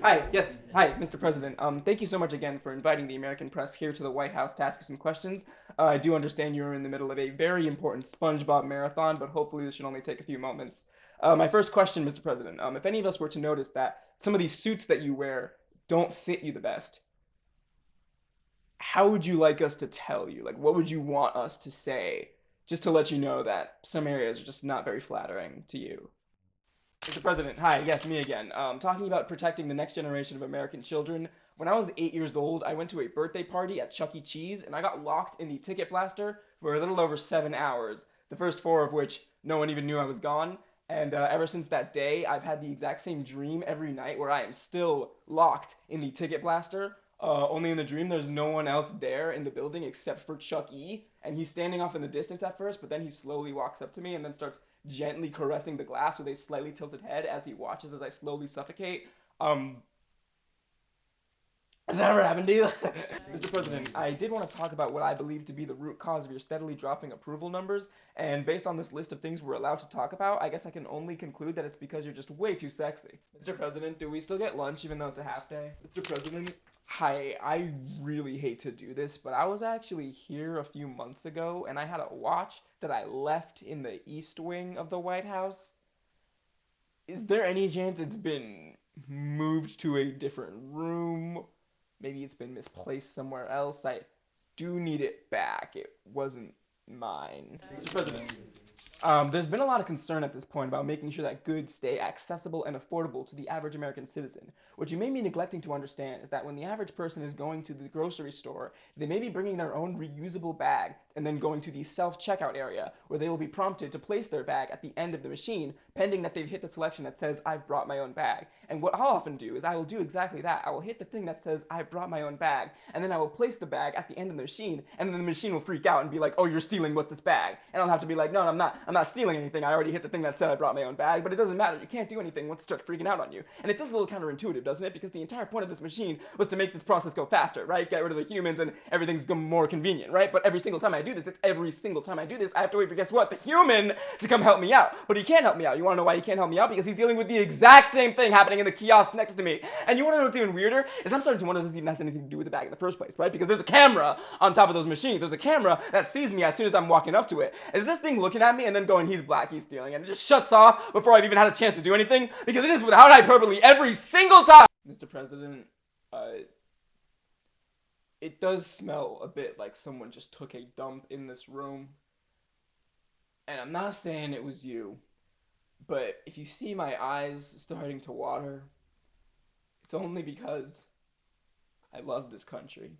Hi, yes, hi, Mr. President. Thank you so much again for inviting the American press here to the White House to ask you some questions. I do understand you're in the middle of a very important SpongeBob marathon, but hopefully this should only take a few moments. My first question, Mr. President, if any of us were to notice that some of these suits that you wear don't fit you the best, how would you like us to tell you? Like, what would you want us to say just to let you know that some areas are just not very flattering to you? Mr. President, hi, yes, me again. Talking about protecting the next generation of American children. When I was 8 years old, I went to a birthday party at Chuck E. Cheese and I got locked in the ticket blaster for a little over 7 hours, the first four of which no one even knew I was gone. And ever since that day, I've had the exact same dream every night where I am still locked in the ticket blaster. Only in the dream, there's no one else there in the building except for Chuck E. And he's standing off in the distance at first, but then he slowly walks up to me and then starts gently caressing the glass with a slightly tilted head as he watches as I slowly suffocate. Um, has that ever happened to you? Mr. President, I did want to talk about what I believe to be the root cause of your steadily dropping approval numbers, and based on this list of things we're allowed to talk about, I guess I can only conclude that it's because you're just way too sexy. Mr. President, do we still get lunch even though it's a half day? Mr. President, hi, I really hate to do this, but I was actually here a few months ago and I had a watch that I left in the East Wing of the White House. Is there any chance it's been moved to a different room? Maybe it's been misplaced somewhere else. I do need it back. It wasn't mine. Mr. President, there's been a lot of concern at this point about making sure that goods stay accessible and affordable to the average American citizen. What you may be neglecting to understand is that when the average person is going to the grocery store, they may be bringing their own reusable bag and then going to the self-checkout area where they will be prompted to place their bag at the end of the machine pending that they've hit the selection that says I've brought my own bag. And what I'll often do is I will do exactly that. I will hit the thing that says I've brought my own bag and then I will place the bag at the end of the machine and then the machine will freak out and be like, oh, you're stealing with this bag. And I'll have to be like, no, I'm not stealing anything. I already hit the thing that said I brought my own bag, but it doesn't matter. You can't do anything once it starts freaking out on you. And it feels a little counterintuitive, doesn't it? Because the entire point of this machine was to make this process go faster, right? Get rid of the humans and everything's more convenient, right? But every single time I do this, I have to wait for, guess what? The human to come help me out. But he can't help me out. You wanna know why he can't help me out? Because he's dealing with the exact same thing happening in the kiosk next to me. And you wanna know what's even weirder? Is I'm starting to wonder if this even has anything to do with the bag in the first place, right? Because there's a camera on top of those machines. There's a camera that sees me as soon as I'm walking up to it. Is this thing looking at me and then going, he's black, he's stealing, and it just shuts off before I've even had a chance to do anything? Because it is without hyperbole every single time. Mr. President, it does smell a bit like someone just took a dump in this room. And I'm not saying it was you, but if you see my eyes starting to water, it's only because I love this country.